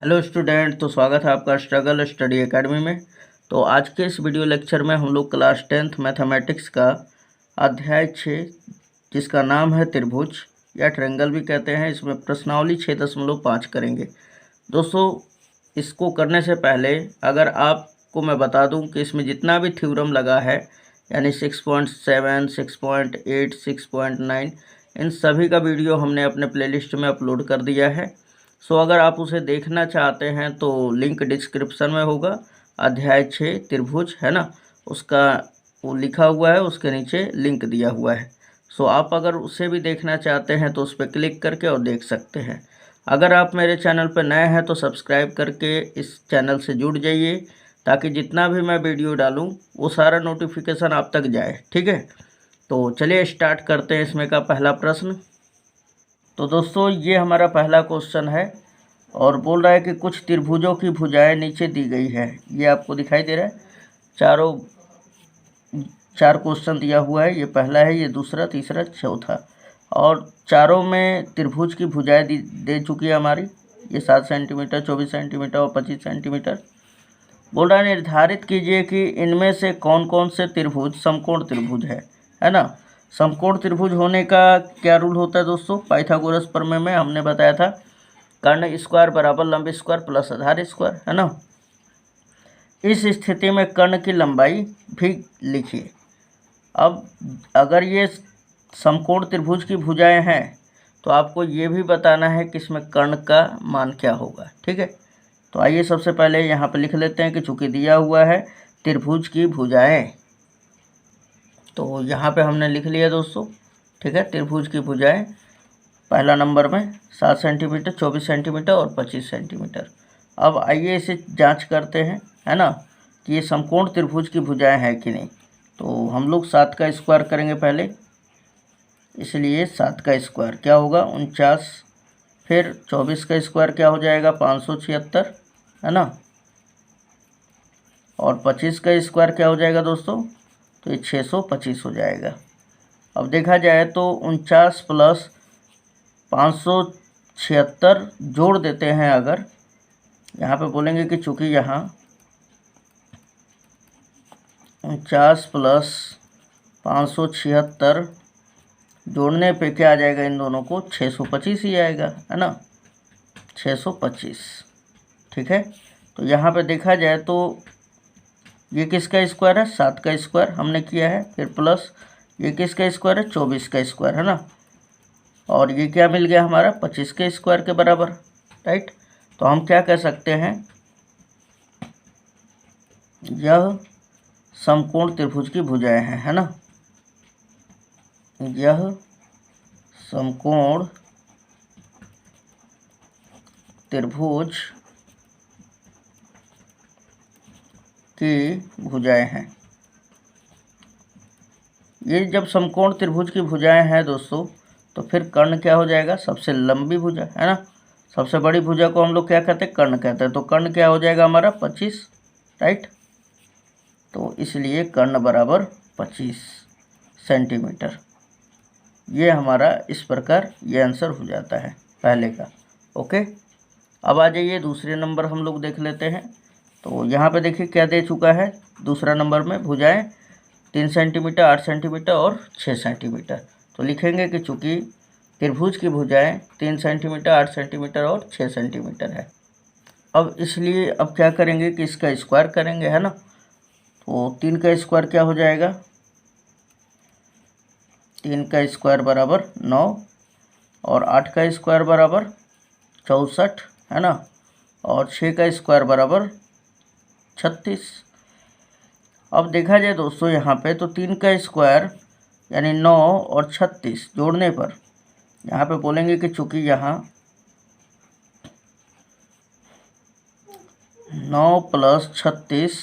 Hello student, तो स्वागत है आपका स्ट्रगल स्टडी एकेडमी में। तो आज के इस वीडियो लेक्चर में हम लोग क्लास 10th मैथमेटिक्स का अध्याय 6 जिसका नाम है त्रिभुज या ट्रायंगल भी कहते हैं, इसमें प्रश्नावली 6.5 करेंगे। दोस्तों, इसको करने से पहले अगर आपको मैं बता दूं कि इसमें जितना भी थ्योरम लगा है यानी 6.7, 6.8, 6.9 इन सभी का वीडियो हमने अपने प्लेलिस्ट में अपलोड कर दिया है। सो अगर आप उसे देखना चाहते हैं तो लिंक डिस्क्रिप्शन में होगा। अध्याय 6 त्रिभुज है ना, उसका वो लिखा हुआ है, उसके नीचे लिंक दिया हुआ है। सो आप अगर उसे भी देखना चाहते हैं तो उस पर क्लिक करके और देख सकते हैं। अगर आप मेरे चैनल पर नए हैं तो सब्सक्राइब करके इस चैनल से जुड़ जाइए ताकि जितना भी मैं वीडियो डालूँ वो सारा नोटिफिकेशन आप तक जाए। ठीक है, तो चलिए स्टार्ट करते हैं इसमें का पहला प्रश्न। तो दोस्तों, ये हमारा पहला क्वेश्चन है और बोल रहा है कि कुछ त्रिभुजों की भुजाएं नीचे दी गई है। ये आपको दिखाई दे रहा है, चार क्वेश्चन दिया हुआ है। ये पहला है, ये दूसरा, तीसरा, चौथा और चारों में त्रिभुज की भुजाएं दे चुकी है हमारी। ये 7 सेंटीमीटर, 24 सेंटीमीटर और 25 सेंटीमीटर। बोल रहा है निर्धारित कीजिए कि इनमें से कौन कौन से त्रिभुज समकोण त्रिभुज है ना। समकोण त्रिभुज होने का क्या रूल होता है दोस्तों? पाइथागोरस प्रमेय में हमने बताया था कर्ण स्क्वायर बराबर लंब स्क्वायर प्लस आधार स्क्वायर, है ना। इस स्थिति में कर्ण की लंबाई भी लिखिए। अब अगर ये समकोण त्रिभुज की भुजाएं हैं तो आपको ये भी बताना है कि इसमें कर्ण का मान क्या होगा। ठीक है, तो आइए सबसे पहले यहाँ पे लिख लेते हैं कि चूंकि दिया हुआ है त्रिभुज की भुजाएं, तो यहाँ पे हमने लिख लिया दोस्तों। ठीक है, त्रिभुज की भुजाएं पहला नंबर में 7 सेंटीमीटर, 24 सेंटीमीटर और 25 सेंटीमीटर। अब आइए इसे जांच करते हैं, है ना, कि ये समकोण त्रिभुज की भुजाएं हैं कि नहीं। तो हम लोग 7 का स्क्वायर करेंगे पहले, इसलिए 7 का स्क्वायर क्या होगा 49, फिर 24 का स्क्वायर क्या हो जाएगा 576, है ना, और 25 का स्क्वायर क्या हो जाएगा दोस्तों, तो ये 625 हो जाएगा। अब देखा जाए तो 49 प्लस 576 जोड़ देते हैं। अगर यहाँ पे बोलेंगे कि चूँकि यहाँ 49 प्लस 576 जोड़ने पे क्या आ जाएगा, इन दोनों को 625 ही आएगा, है ना, 625। ठीक है, तो यहाँ पे देखा जाए तो ये किसका स्क्वायर है, 7 का स्क्वायर हमने किया है, फिर प्लस ये किसका स्क्वायर है, 24 का स्क्वायर, है ना, और ये क्या मिल गया हमारा 25 के स्क्वायर के बराबर। राइट, तो हम क्या कह सकते हैं, यह समकोण त्रिभुज की भुजाएं हैं, है ना, यह समकोण त्रिभुज की भुजाएं हैं। ये जब समकोण त्रिभुज की भुजाएं हैं दोस्तों, तो फिर कर्ण क्या हो जाएगा, सबसे लंबी भुजा, है ना, सबसे बड़ी भुजा को हम लोग क्या कहते हैं, कर्ण कहते हैं। तो कर्ण क्या हो जाएगा हमारा 25। राइट, तो इसलिए कर्ण बराबर 25 सेंटीमीटर। ये हमारा इस प्रकार ये आंसर हो जाता है पहले का। ओके, अब आ जाइए दूसरे नंबर हम लोग देख लेते हैं। तो यहाँ पे देखिए क्या दे चुका है दूसरा नंबर में, भुजाएं 3 सेंटीमीटर, 8 सेंटीमीटर और 6 सेंटीमीटर। तो लिखेंगे कि चूँकि त्रिभुज की भुजाएं 3 सेंटीमीटर, 8 सेंटीमीटर और 6 सेंटीमीटर है। अब इसलिए अब क्या करेंगे कि इसका स्क्वायर करेंगे, है ना। तो 3 का स्क्वायर क्या हो जाएगा, 3 का स्क्वायर बराबर 9 और 8 का स्क्वायर बराबर 64, है ना, और 6 का स्क्वायर बराबर 36। अब देखा जाए दोस्तों यहाँ पे तो 3 का स्क्वायर यानी 9 और 36 जोड़ने पर यहाँ पे बोलेंगे कि चूँकि यहाँ 9 प्लस 36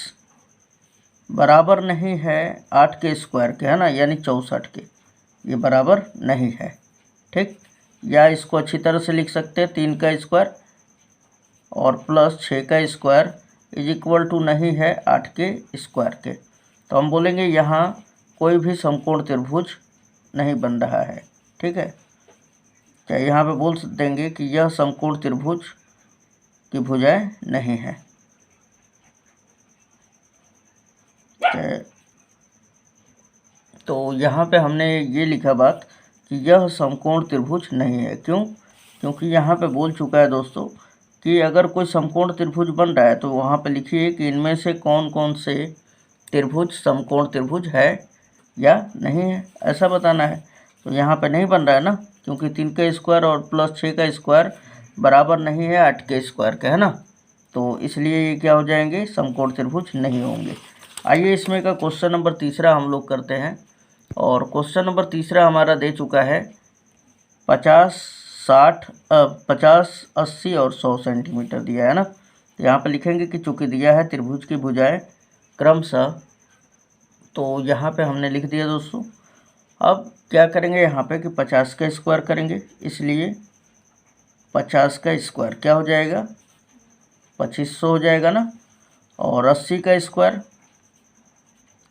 बराबर नहीं है 8 के स्क्वायर के, है ना, यानी 64 के, ये बराबर नहीं है। ठीक, या इसको अच्छी तरह से लिख सकते हैं 3 का स्क्वायर और प्लस 6 का स्क्वायर इज इक्वल टू नहीं है 8 के स्क्वायर के। तो हम बोलेंगे यहाँ कोई भी समकोण त्रिभुज नहीं बन रहा है। ठीक है, क्या यहाँ पे बोल देंगे कि यह समकोण त्रिभुज की भुजाएं नहीं है। तो यहाँ पे हमने ये लिखा बात कि यह समकोण त्रिभुज नहीं है। क्यों? क्योंकि यहाँ पे बोल चुका है दोस्तों कि अगर कोई समकोण त्रिभुज बन रहा है तो वहाँ पे लिखिए कि इनमें से कौन कौन से त्रिभुज समकोण त्रिभुज है या नहीं है, ऐसा बताना है। तो यहाँ पे नहीं बन रहा है ना, क्योंकि 3 का स्क्वायर और प्लस 6 का स्क्वायर बराबर नहीं है 8 के स्क्वायर का, है ना। तो इसलिए ये क्या हो जाएंगे, समकोण त्रिभुज नहीं होंगे। आइए इसमें का क्वेश्चन नंबर तीसरा हम लोग करते हैं। और क्वेश्चन नंबर तीसरा हमारा दे चुका है 50, 60, 50, 80 और 100 सेंटीमीटर दिया है ना। तो यहाँ पे लिखेंगे कि चूँकि दिया है त्रिभुज की भुजाएं क्रमशः, तो यहाँ पे हमने लिख दिया दोस्तों। अब क्या करेंगे यहाँ पे कि 50 का स्क्वायर करेंगे, इसलिए 50 का स्क्वायर क्या हो जाएगा, 2500 हो जाएगा ना। और 80 का स्क्वायर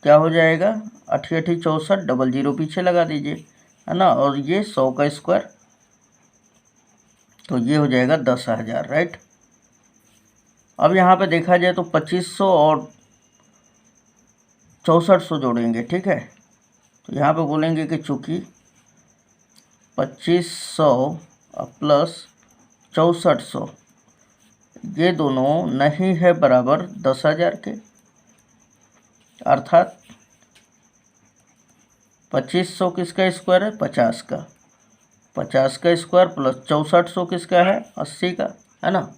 क्या हो जाएगा, 88 64, डबल जीरो पीछे लगा दीजिए, है ना। और ये 100 का स्क्वायर, तो ये हो जाएगा 10,000, राइट। अब यहाँ पे देखा जाए तो 2500 और 6400 जोड़ेंगे, ठीक है। तो यहाँ पे बोलेंगे कि चूँकि 2500 प्लस 6400 ये दोनों नहीं है बराबर 10,000 के, अर्थात 2500 किसका स्क्वायर है, 50 का, 50 का स्क्वायर प्लस 6400 किसका है, 80 का, है ना।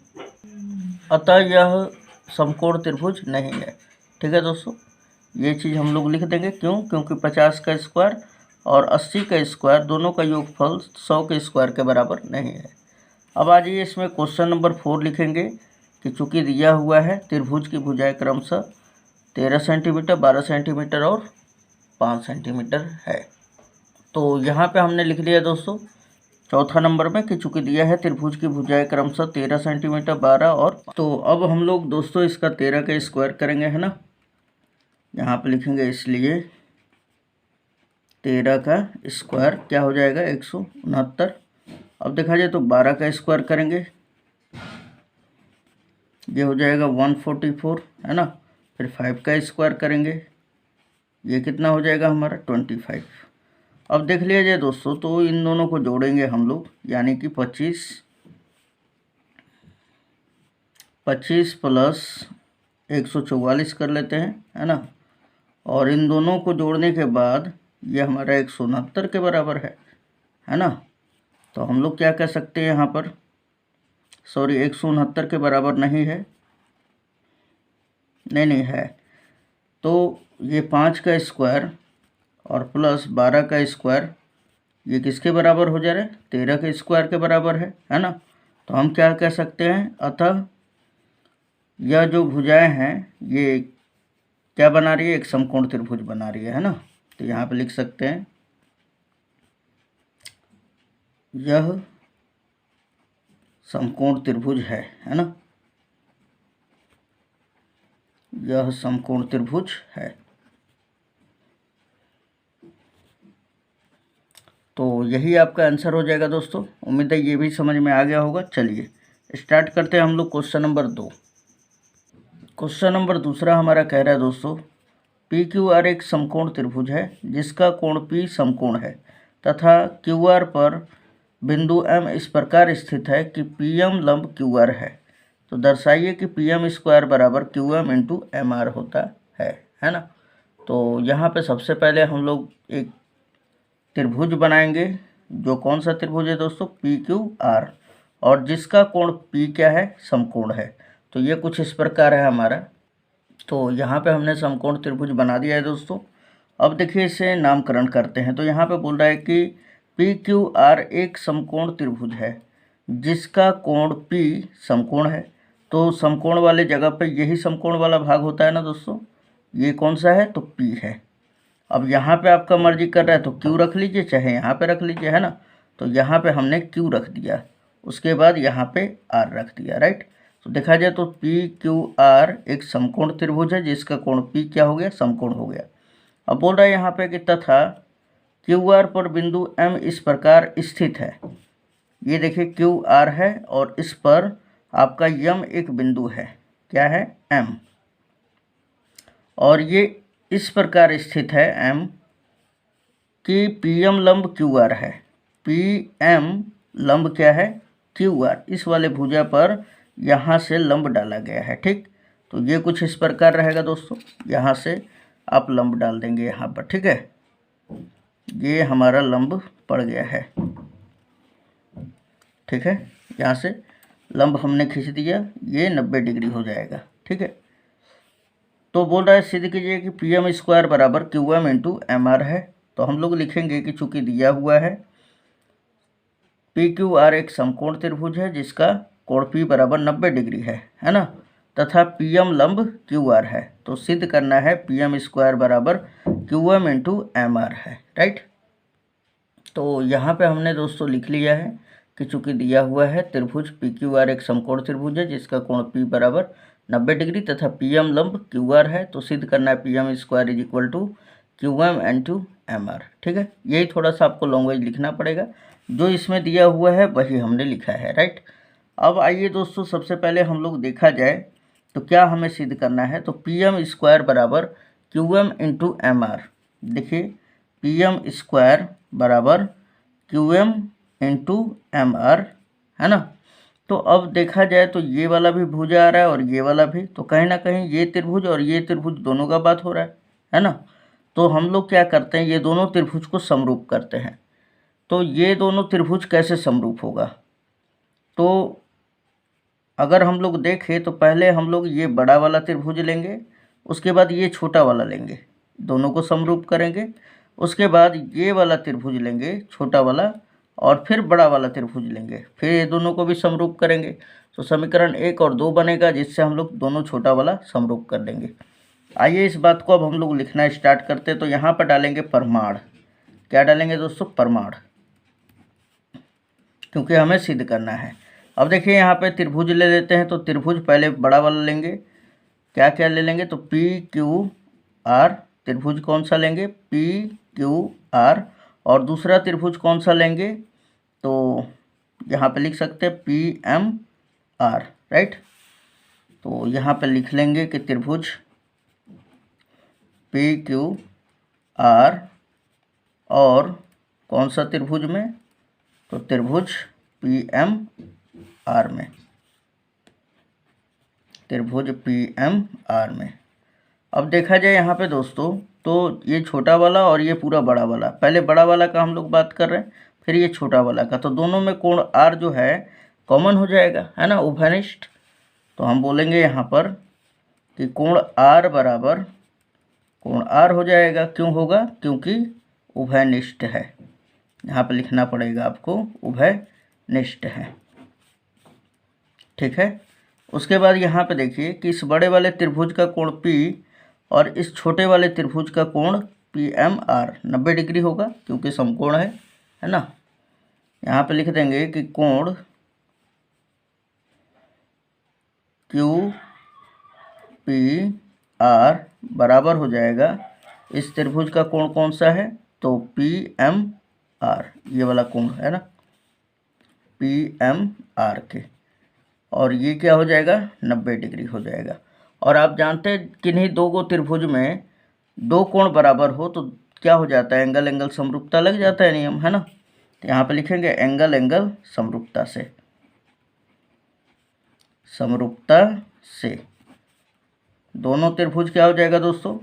अतः यह समकोण त्रिभुज नहीं है। ठीक है दोस्तों, ये चीज़ हम लोग लिख देंगे। क्यों? क्योंकि 50 का स्क्वायर और 80 का स्क्वायर दोनों का योगफल 100 के स्क्वायर के बराबर नहीं है। अब आ जाइए इसमें क्वेश्चन नंबर 4 लिखेंगे कि चूँकि दिया हुआ है त्रिभुज की भुजाएं क्रमशः 13 सेंटीमीटर, 12 सेंटीमीटर और 5 सेंटीमीटर है। तो यहाँ पे हमने लिख लिया दोस्तों चौथा नंबर में कि चूँकि दिया है त्रिभुज की भुजाएं क्रमशः 13 सेंटीमीटर, 12 और, तो अब हम लोग दोस्तों इसका 13 का स्क्वायर करेंगे, है ना। यहाँ पे लिखेंगे, इसलिए 13 का स्क्वायर क्या हो जाएगा, 169। अब देखा जाए तो 12 का स्क्वायर करेंगे, ये हो जाएगा 144, है ना। फिर 5 का स्क्वायर करेंगे, ये कितना हो जाएगा हमारा 25। अब देख लिया जाए दोस्तों तो इन दोनों को जोड़ेंगे हम लोग, यानी कि 25 प्लस 144 कर लेते हैं, है ना। और इन दोनों को जोड़ने के बाद ये हमारा 169 के बराबर है ना। तो हम लोग क्या कह सकते हैं यहाँ पर, सॉरी 169 के बराबर नहीं है, नहीं है। तो ये 5 का स्क्वायर और प्लस 12 का स्क्वायर ये किसके बराबर हो जा रहा है, 13 के स्क्वायर के बराबर है ना। तो हम क्या कह सकते हैं, अतः यह जो भुजाएं हैं ये क्या बना रही है, एक समकोण त्रिभुज बना रही है ना। तो यहाँ पे लिख सकते हैं यह समकोण त्रिभुज है ना, यह समकोण त्रिभुज है। तो यही आपका आंसर हो जाएगा दोस्तों। उम्मीद है ये भी समझ में आ गया होगा। चलिए स्टार्ट करते हैं हम लोग क्वेश्चन नंबर 2। क्वेश्चन नंबर दूसरा हमारा कह रहा है दोस्तों, PQR एक समकोण त्रिभुज है जिसका कोण P समकोण है तथा QR पर बिंदु M इस प्रकार स्थित है कि PM लंब QR है। तो दर्शाइए कि PM स्क्वायर बराबर QM इंटू MR होता है ना। तो यहाँ पे सबसे पहले हम लोग एक त्रिभुज बनाएंगे, जो कौन सा त्रिभुज है दोस्तों, PQR, और जिसका कोण P क्या है, समकोण है। तो ये कुछ इस प्रकार है हमारा। तो यहाँ पे हमने समकोण त्रिभुज बना दिया है दोस्तों। अब देखिए इसे नामकरण करते हैं। तो यहाँ पे बोल रहा है कि PQR एक समकोण त्रिभुज है जिसका कोण P समकोण है। तो समकोण वाले जगह पे यही समकोण वाला भाग होता है ना दोस्तों, ये कौन सा है, तो P है। अब यहाँ पे आपका मर्जी कर रहा है तो Q रख लीजिए, चाहे यहाँ पे रख लीजिए, है ना। तो यहाँ पे हमने Q रख दिया, उसके बाद यहाँ पे R रख दिया, राइट। तो देखा जाए तो PQR एक समकोण त्रिभुज है जिसका कोण P क्या हो गया, समकोण हो गया। अब बोल रहा है यहाँ पे कि तथा QR पर बिंदु M इस प्रकार स्थित है। ये देखिए QR है और इस पर आपका यम एक बिंदु है, क्या है, एम, और ये इस प्रकार स्थित है एम कि पी एम लंब क्यू आर है। पी एम लंब क्या है, क्यू आर, इस वाले भुजा पर यहाँ से लंब डाला गया है। ठीक, तो ये कुछ इस प्रकार रहेगा दोस्तों, यहाँ से आप लंब डाल देंगे यहाँ पर। ठीक है, ये हमारा लंब पड़ गया है। ठीक है, यहाँ से लंब हमने खींच दिया, ये 90 डिग्री हो जाएगा। ठीक है, तो बोल रहा है सिद्ध कीजिए कि पी एम स्क्वायर बराबर Q M into M R है। तो हम लोग लिखेंगे कि चूंकि दिया हुआ है पी क्यू आर एक समकोण त्रिभुज है जिसका कोण पी बराबर 90 डिग्री है ना, तथा पी एम लंब क्यू आर है, तो सिद्ध करना है पी एम स्क्वायर बराबर Q M into M R है। राइट, तो यहाँ पे हमने दोस्तों लिख लिया है कि चूंकि दिया हुआ है त्रिभुज पी क्यू आर एक समकोण त्रिभुज है जिसका कोण पी बराबर 90 डिग्री तथा पी एम लंब क्यू आर है, तो सिद्ध करना है P M square is equal to Q M into M R. ठीक है, यही थोड़ा सा आपको लैंग्वेज लिखना पड़ेगा, जो इसमें दिया हुआ है वही हमने लिखा है। राइट, अब आइए दोस्तों सबसे पहले हम लोग देखा जाए तो क्या हमें सिद्ध करना है। तो पी एम स्क्वायर बराबर Q M into M R. देखिए, पी एम स्क्वायर बराबर Q M into M R है ना। तो अब देखा जाए तो ये वाला भी भुजा आ रहा है और ये वाला भी, तो कहीं ना कहीं ये त्रिभुज और ये त्रिभुज दोनों का बात हो रहा है ना। तो हम लोग क्या करते हैं, ये दोनों त्रिभुज को समरूप करते हैं। तो ये दोनों त्रिभुज कैसे समरूप होगा, तो अगर हम लोग देखें तो पहले हम लोग ये बड़ा वाला त्रिभुज लेंगे, उसके बाद ये छोटा वाला लेंगे, दोनों को समरूप करेंगे। उसके बाद ये वाला त्रिभुज लेंगे छोटा वाला, और फिर बड़ा वाला त्रिभुज लेंगे, फिर ये दोनों को भी समरूप करेंगे। तो समीकरण 1 और 2 बनेगा, जिससे हम लोग दोनों छोटा वाला समरूप कर देंगे। आइए इस बात को अब हम लोग लिखना स्टार्ट करते हैं। तो यहाँ पर डालेंगे प्रमाण। क्या डालेंगे दोस्तों, प्रमाण, क्योंकि हमें सिद्ध करना है। अब देखिए यहाँ पे त्रिभुज ले लेते हैं, तो त्रिभुज पहले बड़ा वाला लेंगे। क्या क्या ले लेंगे, तो पी क्यू आर त्रिभुज कौन सा लेंगे, पी क्यू आर, और दूसरा त्रिभुज कौन सा लेंगे, तो यहाँ पे लिख सकते हैं पी एम आर। राइट, तो यहाँ पे लिख लेंगे कि त्रिभुज पी क्यू आर और कौन सा त्रिभुज में, तो त्रिभुज पी एम आर में, त्रिभुज पी एम आर में। अब देखा जाए यहाँ पे दोस्तों, तो ये छोटा वाला और ये पूरा बड़ा वाला, पहले बड़ा वाला का हम लोग बात कर रहे हैं, फिर ये छोटा वाला का, तो दोनों में कोण आर जो है कॉमन हो जाएगा, है ना, उभयनिष्ठ। तो हम बोलेंगे यहाँ पर कि कोण आर बराबर, कोण आर हो जाएगा, क्यों होगा, क्योंकि उभयनिष्ठ है। यहाँ पर लिखना पड़ेगा आपको, उभयनिष्ठ है। ठीक है, उसके बाद यहाँ पे देखिए कि इस बड़े वाले त्रिभुज का कोण P और इस छोटे वाले त्रिभुज का कोण पी एम आर 90 डिग्री होगा, क्योंकि समकोण है ना। यहाँ पे लिख देंगे कि कोण क्यू पी आर बराबर हो जाएगा, इस त्रिभुज का कोण कौन सा है, तो पी एम आर, ये वाला कोण है ना, पी एम आर के, और ये क्या हो जाएगा, 90 डिग्री हो जाएगा। और आप जानते हैं किन्हीं दो गो त्रिभुज में दो कोण बराबर हो तो क्या हो जाता है, एंगल एंगल समरूपता लग जाता है नियम, है ना। तो यहाँ पे लिखेंगे एंगल एंगल समरूपता से, समरूपता से दोनों त्रिभुज क्या हो जाएगा दोस्तों,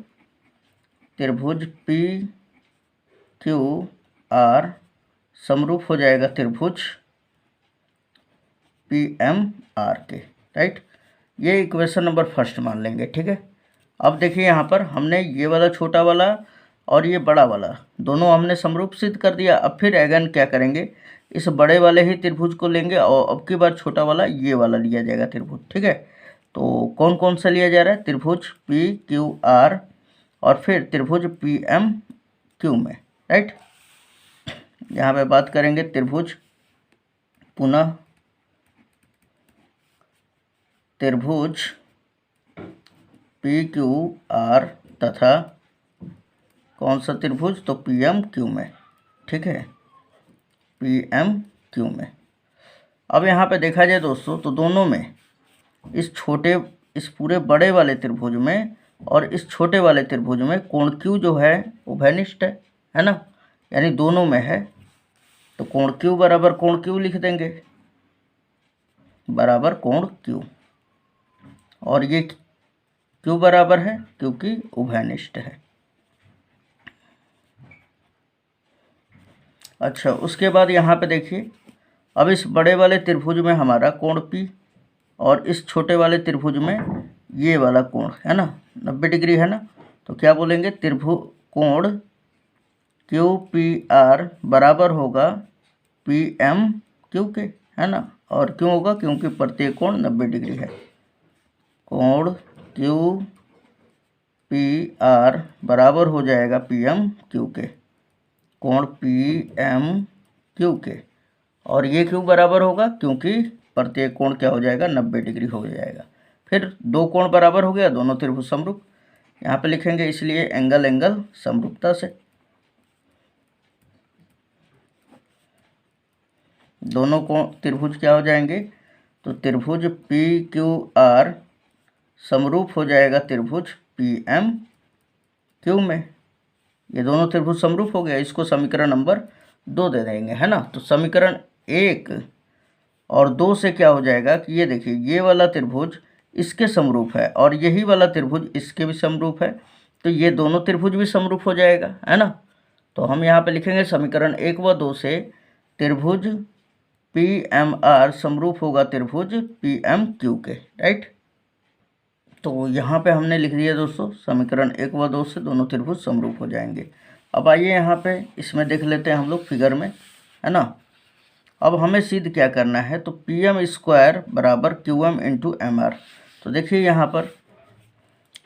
त्रिभुज पी क्यू आर समरूप हो जाएगा त्रिभुज पी एम आर के। राइट, ये इक्वेशन नंबर फर्स्ट मान लेंगे। ठीक है, अब देखिए यहाँ पर हमने ये वाला छोटा वाला और ये बड़ा वाला दोनों हमने समरूप सिद्ध कर दिया। अब फिर अगेन क्या करेंगे, इस बड़े वाले ही त्रिभुज को लेंगे और अब की बार छोटा वाला ये वाला लिया जाएगा त्रिभुज। ठीक है, तो कौन कौन सा लिया जा रहा है, त्रिभुज पी क्यू आर और फिर त्रिभुज पी एम क्यू में। राइट, यहाँ पे बात करेंगे त्रिभुज, पुनः त्रिभुज पी क्यू आर तथा कौन सा त्रिभुज, तो पी एम क्यू में। ठीक है, पी एम क्यू में। अब यहाँ पे देखा जाए दोस्तों, तो दोनों में इस पूरे बड़े वाले त्रिभुज में और इस छोटे वाले त्रिभुज में कोण Q जो है उभयनिष्ठ है ना, यानी दोनों में है। तो कोण Q बराबर कोण Q लिख देंगे, बराबर कोण Q। और ये क्यों बराबर है? क्योंकि उभयनिष्ठ है। अच्छा, उसके बाद यहाँ पे देखिए, अब इस बड़े वाले त्रिभुज में हमारा कोण P और इस छोटे वाले त्रिभुज में ये वाला कोण है ना 90 डिग्री है ना। तो क्या बोलेंगे? त्रिभुज कोण QPR बराबर होगा PMQ के, है ना। और क्यों होगा? क्योंकि प्रत्येक कोण 90 डिग्री है। कोण QPR बराबर हो जाएगा PMQ के, कोण PMQ के। और ये क्यों बराबर होगा? क्योंकि प्रत्येक कोण क्या हो जाएगा? 90 डिग्री हो जाएगा। फिर दो कोण बराबर हो गया, दोनों त्रिभुज समरूप। यहाँ पे लिखेंगे इसलिए एंगल एंगल समरूपता से दोनों कोण त्रिभुज क्या हो जाएंगे? तो त्रिभुज PQR समरूप हो जाएगा त्रिभुज PMQ में। ये दोनों त्रिभुज समरूप हो गया, इसको समीकरण नंबर 2 दे देंगे, है ना। तो समीकरण 1 और 2 से क्या हो जाएगा कि ये देखिए, ये वाला त्रिभुज इसके समरूप है और यही वाला त्रिभुज इसके भी समरूप है, तो ये दोनों त्रिभुज भी समरूप हो जाएगा, है ना। तो हम यहाँ पे लिखेंगे समीकरण 1 व 2 से त्रिभुज PMR समरूप होगा त्रिभुज PMQ के, राइट। तो यहाँ पे हमने लिख दिया दोस्तों, समीकरण 1 व 2 से दोनों त्रिभुज समरूप हो जाएंगे। अब आइए यहाँ पे इसमें देख लेते हैं हम लोग फिगर में, है ना। अब हमें सिद्ध क्या करना है? तो PM² बराबर QM इंटू MR। तो देखिए यहाँ पर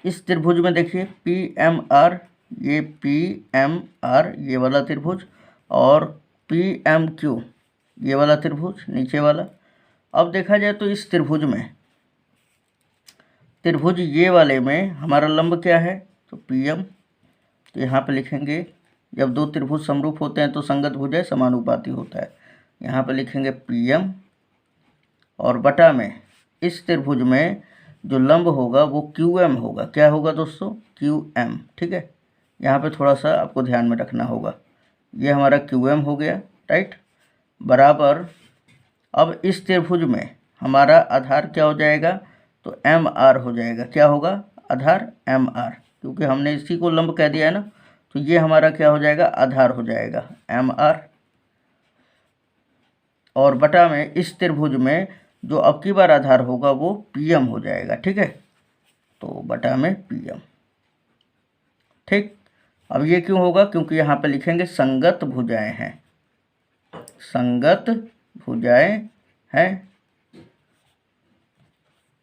इस त्रिभुज में देखिए PMR, ये PMR ये वाला त्रिभुज, और PMQ ये वाला त्रिभुज नीचे वाला। अब देखा जाए तो इस त्रिभुज ये वाले में हमारा लंब क्या है? तो PM। तो यहाँ पे लिखेंगे, जब दो त्रिभुज समरूप होते हैं तो संगत भुजाएं समानुपाती होता है। यहाँ पे लिखेंगे PM और बटा में इस त्रिभुज में जो लंब होगा वो QM होगा। क्या होगा दोस्तों? QM, ठीक है। यहाँ पे थोड़ा सा आपको ध्यान में रखना होगा, ये हमारा QM हो गया, राइट। बराबर अब इस त्रिभुज में हमारा आधार क्या हो जाएगा? तो MR हो जाएगा। क्या होगा? आधार MR, क्योंकि हमने इसी को लंब कह दिया है ना। तो ये हमारा क्या हो जाएगा? आधार हो जाएगा MR। और बटा में इस त्रिभुज में जो अब की बार आधार होगा वो PM हो जाएगा, ठीक है। तो बटा में PM, ठीक। अब ये क्यों होगा? क्योंकि यहाँ पे लिखेंगे संगत भुजाएं हैं, संगत भुजाएं हैं।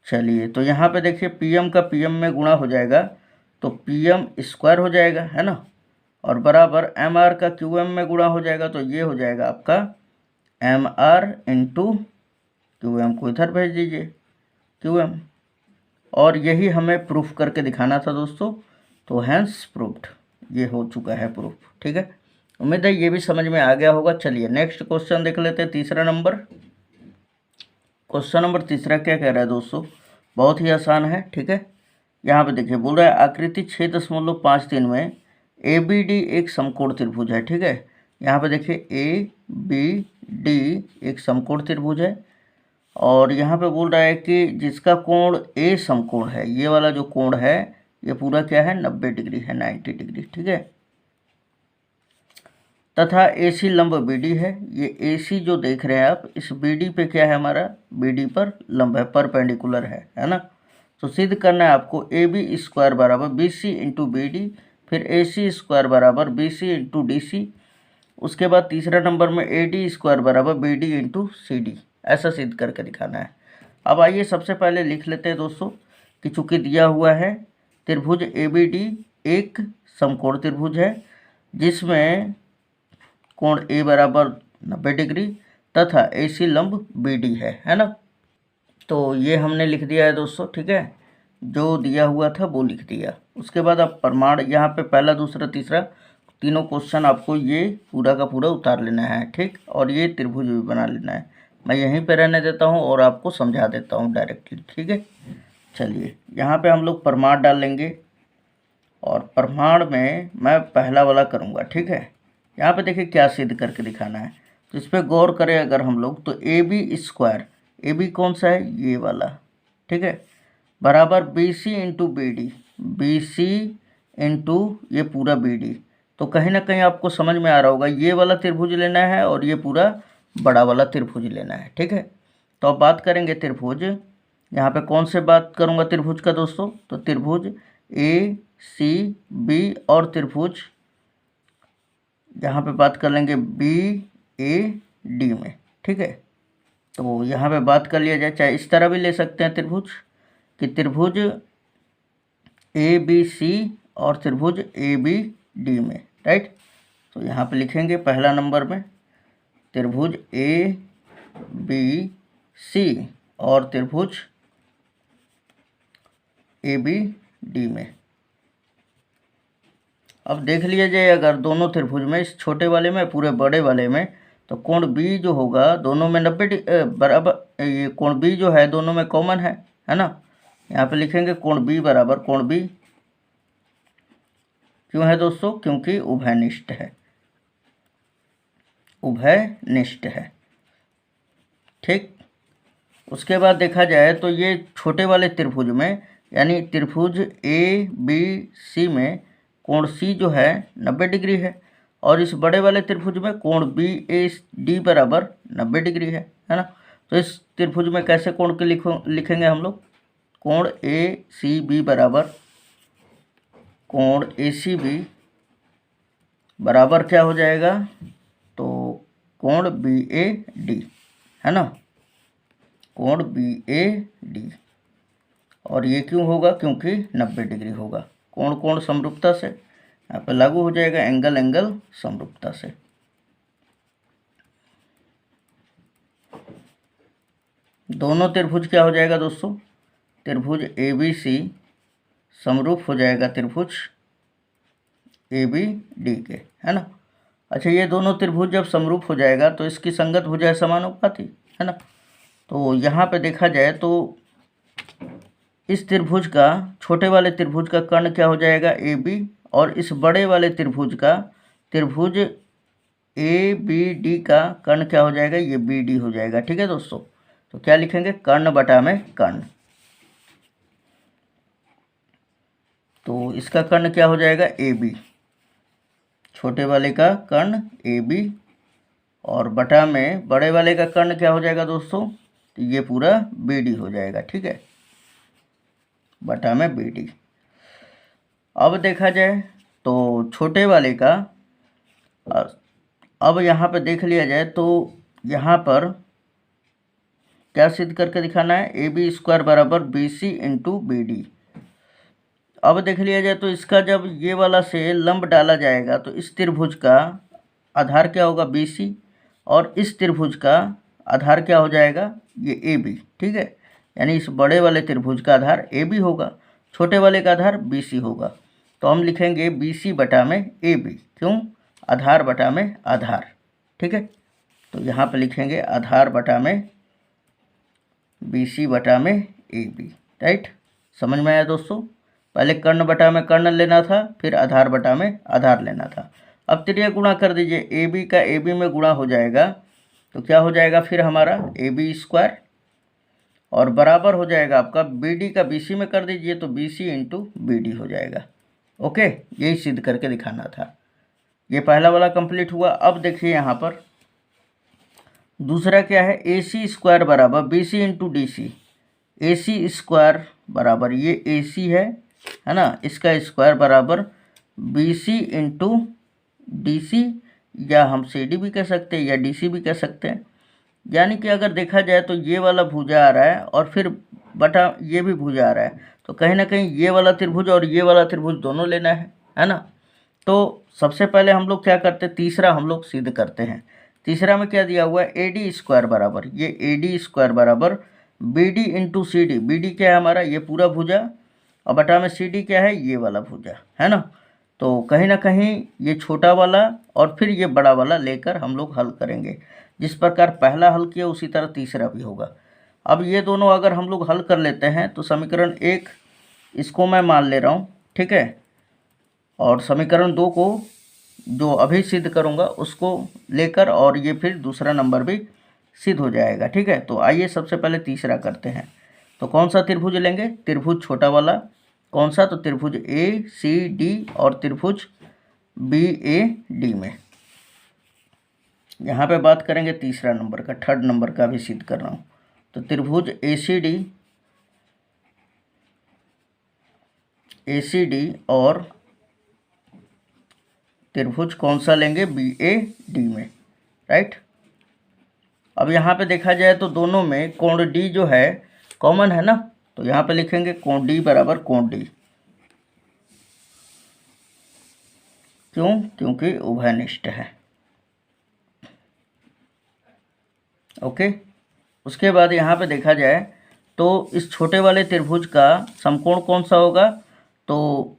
चलिए, तो यहाँ पे देखिए PM का PM में गुणा हो जाएगा तो PM² हो जाएगा, है ना। और बराबर MR का QM में गुणा हो जाएगा तो ये हो जाएगा आपका MR इंटू QM को इधर भेज दीजिए QM। और यही हमें प्रूफ करके दिखाना था दोस्तों, तो हैंस प्रूफ्ड, ये हो चुका है प्रूफ, ठीक है। उम्मीद है ये भी समझ में आ गया होगा। चलिए नेक्स्ट क्वेश्चन देख लेते हैं, तीसरा नंबर। क्वेश्चन नंबर तीसरा क्या कह रहा है दोस्तों? बहुत ही आसान है, ठीक है। यहाँ पे देखिए बोल रहा है आकृति 6.53 में ABD एक समकोण त्रिभुज है, ठीक है। यहाँ पे देखिए ABD एक समकोण त्रिभुज है और यहाँ पे बोल रहा है कि जिसका कोण A समकोण है, ये वाला जो कोण है ये पूरा क्या है? 90 डिग्री है, 90 डिग्री, ठीक है। तथा AC लंब BD है। ये AC जो देख रहे हैं आप, इस BD पे क्या है? हमारा BD पर लंब है, परपेंडिकुलर है ना। तो सिद्ध करना है आपको AB² बराबर BC इंटू BD, फिर AC² बराबर BC इंटू DC। उसके बाद तीसरा नंबर में AD² बराबर BD इंटू CD, ऐसा सिद्ध करके दिखाना है। अब आइए सबसे पहले लिख लेते हैं दोस्तों कि चूँकि दिया हुआ है त्रिभुज ABD एक समकोण त्रिभुज है जिसमें कोण A बराबर 90 डिग्री तथा AC लंब BD है ना। तो ये हमने लिख दिया है दोस्तों, ठीक है। जो दिया हुआ था वो लिख दिया। उसके बाद अब प्रमाण, यहाँ पे पहला दूसरा तीसरा तीनों क्वेश्चन आपको ये पूरा का पूरा उतार लेना है, ठीक। और ये त्रिभुज भी बना लेना है। मैं यहीं पे रहने देता हूँ और आपको समझा देता हूँ डायरेक्टली, ठीक है। चलिए यहाँ पे हम लोग प्रमाण डाल लेंगे और प्रमाण में मैं पहला वाला करूँगा, ठीक है। यहाँ पे देखिए क्या सिद्ध करके दिखाना है, तो इस पर गौर करें अगर हम लोग, तो A B square, A B कौन सा है, ये वाला, ठीक है, बराबर B C into B D, B C into ये पूरा बी डी। तो कहीं ना कहीं आपको समझ में आ रहा होगा, ये वाला त्रिभुज लेना है और ये पूरा बड़ा वाला त्रिभुज लेना है, ठीक है। तो अब बात करेंगे त्रिभुज, यहाँ पे कौन से बात करूँगा त्रिभुज का दोस्तों, तो त्रिभुज ए सी बी और त्रिभुज यहाँ पे बात कर लेंगे बी ए डी में, ठीक है। तो यहाँ पे बात कर लिया जाए, चाहे इस तरह भी ले सकते हैं त्रिभुज, कि त्रिभुज ए बी सी और त्रिभुज ए बी डी में, राइट। तो यहाँ पे लिखेंगे पहला नंबर में त्रिभुज ए बी सी और त्रिभुज ए बी डी में। अब देख लिया जाए, अगर दोनों त्रिभुज में, इस छोटे वाले में पूरे बड़े वाले में, तो कोण बी जो होगा दोनों में 90 बराबर, ये कोण बी जो है दोनों में कॉमन है ना। यहाँ पे लिखेंगे कोण बी बराबर कोण बी, क्यों है दोस्तों, क्योंकि उभयनिष्ठ है, उभयनिष्ठ है, ठीक। उसके बाद देखा जाए तो ये छोटे वाले त्रिभुज में, यानी त्रिभुज ए बी सी में कोण सी जो है 90 डिग्री है, और इस बड़े वाले त्रिभुज में कोण बी ए डी बराबर 90 डिग्री है ना। तो इस त्रिभुज में कैसे कोण के लिखेंगे हम लोग, कोण ए सी बी बराबर कोण ए सी बी बराबर क्या हो जाएगा, तो कोण बी ए डी, है ना, कोण बी ए डी। और ये क्यों होगा, क्योंकि 90 डिग्री होगा, कोण कोण समरूपता से यहाँ पे लागू हो जाएगा, एंगल एंगल समरूपता से। दोनों त्रिभुज क्या हो जाएगा दोस्तों, त्रिभुज ए बी सी समरूप हो जाएगा त्रिभुज ए बी डी के, है ना। अच्छा, ये दोनों त्रिभुज जब समरूप हो जाएगा तो इसकी संगत भुजा है समानुपाती, है ना। तो यहाँ पे देखा जाए तो इस त्रिभुज का, छोटे वाले त्रिभुज का कर्ण क्या हो जाएगा, ए बी, और इस बड़े वाले त्रिभुज का, त्रिभुज ए बी डी का कर्ण क्या हो जाएगा, ये बी डी हो जाएगा, ठीक है दोस्तों। तो क्या लिखेंगे, कर्ण बटा में कर्ण, तो इसका कर्ण क्या हो जाएगा, ए बी, छोटे वाले का कर्ण ए बी, और बटा में बड़े वाले का कर्ण क्या हो जाएगा दोस्तों, तो ये पूरा बी डी हो जाएगा, ठीक है, बटा में बी डी। अब देखा जाए तो छोटे वाले का, अब यहाँ पे देख लिया जाए तो यहाँ पर क्या सिद्ध करके दिखाना है, ए बी स्क्वायर बराबर B C into B D. अब देख लिया जाए तो इसका जब ये वाला से लंब डाला जाएगा तो इस त्रिभुज का आधार क्या होगा, बी सी, और इस त्रिभुज का आधार क्या हो जाएगा, ये ए बी, ठीक है। यानी इस बड़े वाले त्रिभुज का आधार ए बी होगा, छोटे वाले का आधार बी सी होगा। तो हम लिखेंगे बी सी बटा में ए बी, क्यों, आधार बटा में आधार, ठीक है। तो यहाँ पे लिखेंगे आधार बटा में बी सी बटा में ए बी, राइट। समझ में आया दोस्तों, पहले कर्ण बटा में कर्ण लेना था, फिर आधार बटा में आधार लेना था। अब त्रिज्या गुणा कर दीजिए, ए बी का ए बी में गुणा हो जाएगा, तो क्या हो जाएगा फिर हमारा ए बी स्क्वायर, और बराबर हो जाएगा आपका बी डी का बी सी में कर दीजिए, तो B C into B D हो जाएगा। ओके, यही सिद्ध करके दिखाना था। ये पहला वाला कंप्लीट हुआ। अब देखिए यहाँ पर दूसरा क्या है, ए सी स्क्वायर बराबर B C into D C. A C square बराबर ये ए सी है ना, इसका स्क्वायर बराबर B C into D C, या हम सी डी भी कह सकते हैं या डी सी भी कह सकते हैं। यानी कि अगर देखा जाए तो ये वाला भुजा आ रहा है और फिर बटा ये भी भुजा आ रहा है, तो कहीं ना कहीं ये वाला त्रिभुज और ये वाला त्रिभुज दोनों लेना है ना। तो सबसे पहले हम लोग क्या करते हैं, तीसरा हम लोग सिद्ध करते हैं। तीसरा में क्या दिया हुआ है, ए डी स्क्वायर बराबर, ये ए डी स्क्वायर बराबर B D into C D. B D क्या है हमारा, ये पूरा भुजा, और बटा में सी डी क्या है, ये वाला भुजा, है ना। तो कहीं ना कहीं ये छोटा वाला और फिर ये बड़ा वाला लेकर हम लोग हल करेंगे। जिस प्रकार पहला हल किया उसी तरह तीसरा भी होगा। अब ये दोनों अगर हम लोग हल कर लेते हैं तो समीकरण 1 इसको मैं मान ले रहा हूँ, ठीक है, और समीकरण 2 को जो अभी सिद्ध करूँगा उसको लेकर, और ये फिर दूसरा नंबर भी सिद्ध हो जाएगा, ठीक है। तो आइए सबसे पहले तीसरा करते हैं। तो कौन सा त्रिभुज लेंगे? त्रिभुज छोटा वाला। कौन सा? तो त्रिभुज ACD और त्रिभुज BAD में। यहाँ पे बात करेंगे तीसरा नंबर का, थर्ड नंबर का भी सिद्ध कर रहा हूँ। तो त्रिभुज ACD और त्रिभुज कौन सा लेंगे? BAD में, राइट। अब यहाँ पे देखा जाए तो दोनों में कोण D जो है कॉमन है ना, तो यहाँ पे लिखेंगे कोण D बराबर कोण D। क्यों? क्योंकि उभयनिष्ठ है। ओके। उसके बाद यहाँ पे देखा जाए तो इस छोटे वाले त्रिभुज का समकोण कौन सा होगा? तो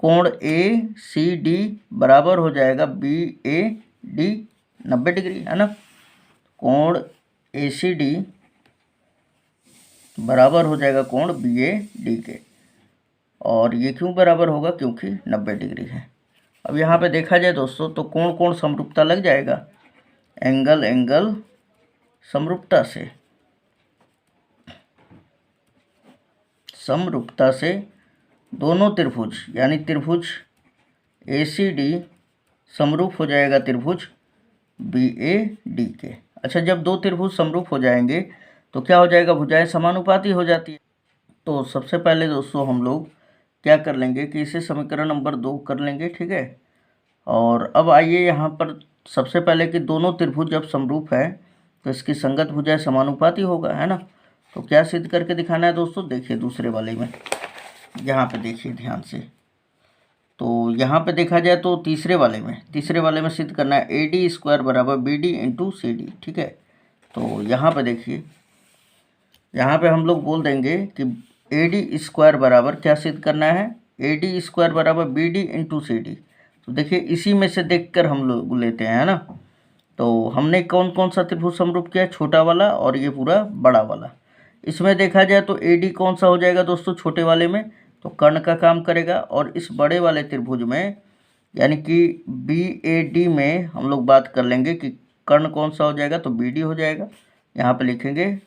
कोण ACD बराबर हो जाएगा BAD 90 डिग्री, है ना। कोण ACD बराबर हो जाएगा कोण BAD के। और ये क्यों बराबर होगा? क्योंकि 90 डिग्री है। अब यहाँ पे देखा जाए दोस्तों तो कोण कोण समरूपता लग जाएगा, एंगल एंगल समरूपता से दोनों त्रिभुज यानी त्रिभुज ACD समरूप हो जाएगा त्रिभुज BAD के। अच्छा, जब दो त्रिभुज समरूप हो जाएंगे तो क्या हो जाएगा? भुजाएं समानुपाती हो जाती है। तो सबसे पहले दोस्तों हम लोग क्या कर लेंगे कि इसे समीकरण नंबर 2 कर लेंगे, ठीक है। और अब आइए यहाँ पर सबसे पहले कि दोनों त्रिभुज जब समरूप है तो इसकी संगत भुजाएं समानुपाती होगा, है ना। तो क्या सिद्ध करके दिखाना है दोस्तों? देखिए दूसरे वाले में, यहाँ पे देखिए ध्यान से। तो यहाँ पे देखा जाए तो तीसरे वाले में सिद्ध करना है AD² बराबर BD इंटू CD, ठीक है। तो यहाँ पे देखिए, यहाँ पे हम लोग बोल देंगे कि AD² बराबर क्या सिद्ध करना है? AD² बराबर BD इंटू CD। तो देखिए इसी में से देखकर हम लोग लेते हैं, है ना। तो हमने कौन कौन सा त्रिभुज समरूप किया? छोटा वाला और ये पूरा बड़ा वाला। इसमें देखा जाए तो AD कौन सा हो जाएगा दोस्तों? छोटे वाले में तो कर्ण का काम करेगा, और इस बड़े वाले त्रिभुज में यानी कि BAD में हम लोग बात कर लेंगे कि कर्ण कौन सा हो जाएगा? तो BD हो जाएगा। यहाँ पे लिखेंगे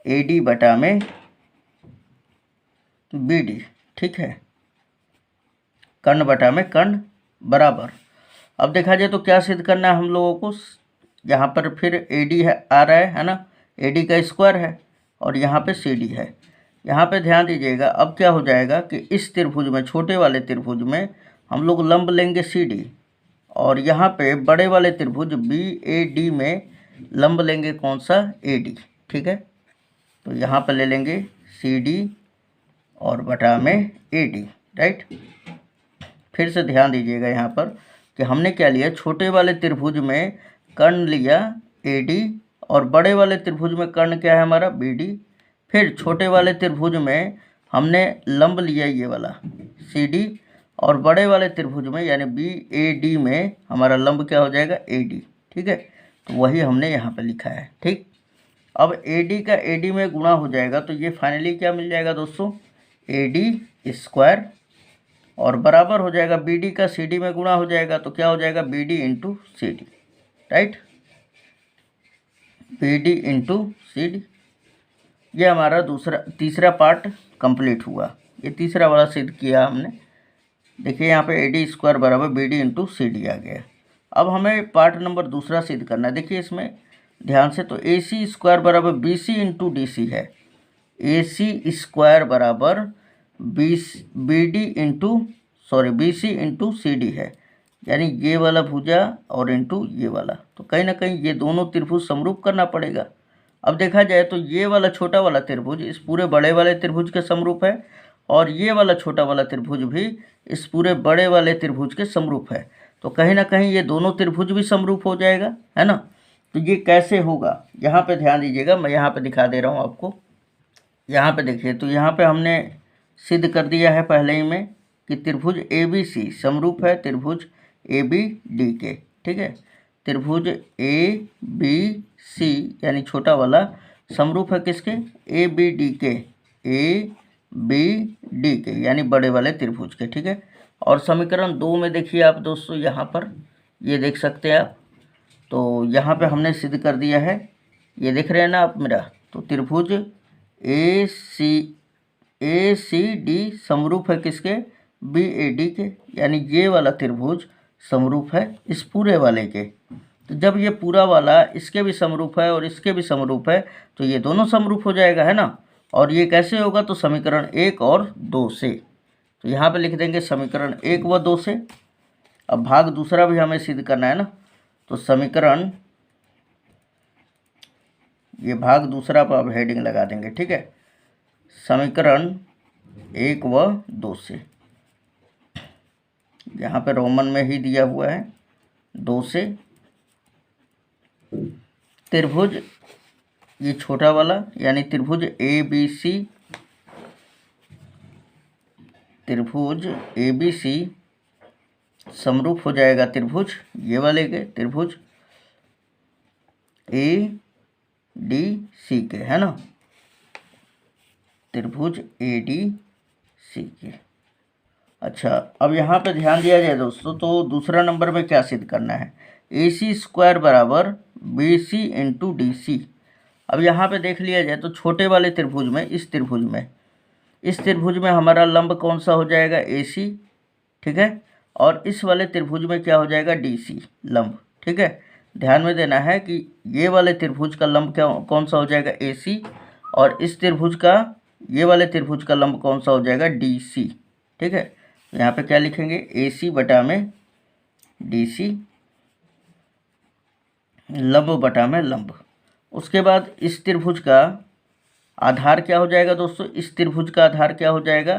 AD बटा में BD, ठीक है, कर्ण बटा में कर्ण बराबर। अब देखा जाए तो क्या सिद्ध करना है हम लोगों को? यहाँ पर फिर AD है, आ रहा है ना, AD का स्क्वायर है, और यहाँ पे CD है। यहाँ पे ध्यान दीजिएगा, अब क्या हो जाएगा कि इस त्रिभुज में, छोटे वाले त्रिभुज में हम लोग लंब लेंगे CD, और यहाँ पे बड़े वाले त्रिभुज BAD में लंब लेंगे कौन सा? AD, ठीक है। तो यहाँ पर ले लेंगे CD और बटा में AD, राइट। फिर से ध्यान दीजिएगा यहाँ पर कि हमने क्या लिया? छोटे वाले त्रिभुज में कर्ण लिया AD, और बड़े वाले त्रिभुज में कर्ण क्या है हमारा? BD। फिर छोटे वाले त्रिभुज में हमने लंब लिया ये वाला CD, और बड़े वाले त्रिभुज में यानी BAD में हमारा लंब क्या हो जाएगा? AD, ठीक है। तो वही हमने यहाँ पे लिखा है, ठीक। अब AD का AD में गुणा हो जाएगा तो ये फाइनली क्या मिल जाएगा दोस्तों? AD² और बराबर हो जाएगा BD का CD में गुणा हो जाएगा तो क्या हो जाएगा? BD into CD, right, BD into CD। ये हमारा तीसरा पार्ट कंप्लीट हुआ। ये तीसरा वाला सिद्ध किया हमने। देखिए यहाँ पे AD² बराबर BD इंटू CD आ गया। अब हमें पार्ट नंबर दूसरा सिद्ध करना है। देखिए इसमें ध्यान से, तो AC² बराबर BC इंटू DC है। AC² बराबर BC इंटू CD है, यानी ये वाला भुजा और इंटू ये वाला। तो कहीं ना कहीं ये दोनों त्रिभुज समरूप करना पड़ेगा। अब देखा जाए तो ये वाला छोटा वाला त्रिभुज इस पूरे बड़े वाले त्रिभुज के समरूप है, और ये वाला छोटा वाला त्रिभुज भी इस पूरे बड़े वाले त्रिभुज के समरूप है। तो कहीं ना कहीं ये दोनों त्रिभुज भी समरूप हो जाएगा, है ना। तो ये कैसे होगा? यहाँ पे ध्यान दीजिएगा, मैं यहाँ पे दिखा दे रहा हूँ आपको। यहाँ पे देखिए, तो यहाँ पे हमने सिद्ध कर दिया है पहले ही में कि त्रिभुज ABC समरूप है त्रिभुज ABD के, ठीक है। त्रिभुज ए बी सी यानी छोटा वाला समरूप है किसके, ए बी डी के, ए बी डी के यानी बड़े वाले त्रिभुज के। ठीक है, और समीकरण 2 में देखिए आप दोस्तों, यहाँ पर ये देख सकते हैं आप, तो यहाँ पे हमने सिद्ध कर दिया है, ये देख रहे हैं ना आप मेरा। तो त्रिभुज ए सी डी समरूप है किसके, बी ए डी के, यानी ये वाला त्रिभुज समरूप है इस पूरे वाले के। तो जब ये पूरा वाला इसके भी समरूप है और इसके भी समरूप है तो ये दोनों समरूप हो जाएगा, है ना। और ये कैसे होगा, तो समीकरण 1 और 2 से। तो यहाँ पे लिख देंगे समीकरण 1 व 2 से। अब भाग दूसरा भी हमें सिद्ध करना है ना, तो समीकरण, ये भाग दूसरा पर अब हेडिंग लगा देंगे। ठीक है, समीकरण 1 व 2 से, यहाँ पे रोमन में ही दिया हुआ है 2 से। त्रिभुज ये छोटा वाला यानी त्रिभुज ए बी सी, त्रिभुज ए बी सी समरूप हो जाएगा त्रिभुज ये वाले के, त्रिभुज ए डी सी के, है ना, त्रिभुज ए डी सी के। अच्छा, अब यहाँ पे ध्यान दिया जाए दोस्तों, तो दूसरा नंबर में क्या सिद्ध करना है, ए सी स्क्वायर बराबर B C into D C. अब यहाँ पे देख लिया जाए तो छोटे वाले त्रिभुज में, इस त्रिभुज में हमारा लंब कौन सा हो जाएगा, ए सी। ठीक है, और इस वाले त्रिभुज में क्या हो जाएगा, डी सी लंब। ठीक है, ध्यान में देना है कि ये वाले त्रिभुज का लंब क्या कौन सा हो जाएगा, ए सी, और इस त्रिभुज का, ये वाले त्रिभुज का लंब कौन सा हो जाएगा, डी सी। ठीक है, यहाँ पे क्या लिखेंगे, ए सी बटा में डी सी, लंब बटा में लंब। उसके बाद इस त्रिभुज का आधार क्या हो जाएगा दोस्तों, इस त्रिभुज का आधार क्या हो जाएगा,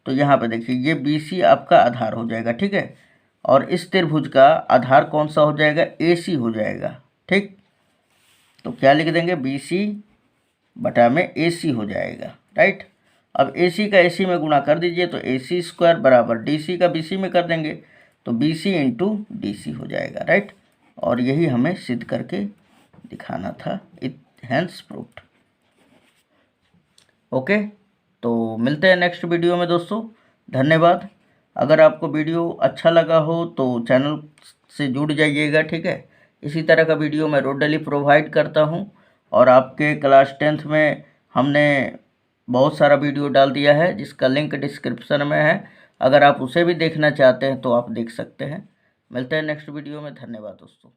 तो यहाँ पे देखिए ये बी सी आपका आधार हो जाएगा। ठीक है, और इस त्रिभुज का आधार कौन सा हो जाएगा, ए सी हो जाएगा। ठीक, तो क्या लिख देंगे, बी सी बटा में ए सी हो जाएगा। राइट, अब ए सी का ए सी में गुणा कर दीजिए, तो ए सी स्क्वायर बराबर डी सी का बी सी में कर देंगे, तो B C into D C हो जाएगा। राइट, और यही हमें सिद्ध करके दिखाना था, इट हैंस प्रूव्ड। ओके, तो मिलते हैं नेक्स्ट वीडियो में दोस्तों, धन्यवाद। अगर आपको वीडियो अच्छा लगा हो तो चैनल से जुड़ जाइएगा। ठीक है, इसी तरह का वीडियो मैं रोज डेली प्रोवाइड करता हूं, और आपके क्लास 10th में हमने बहुत सारा वीडियो डाल दिया है जिसका लिंक डिस्क्रिप्शन में है। अगर आप उसे भी देखना चाहते हैं तो आप देख सकते हैं। मिलते हैं नेक्स्ट वीडियो में, धन्यवाद दोस्तों।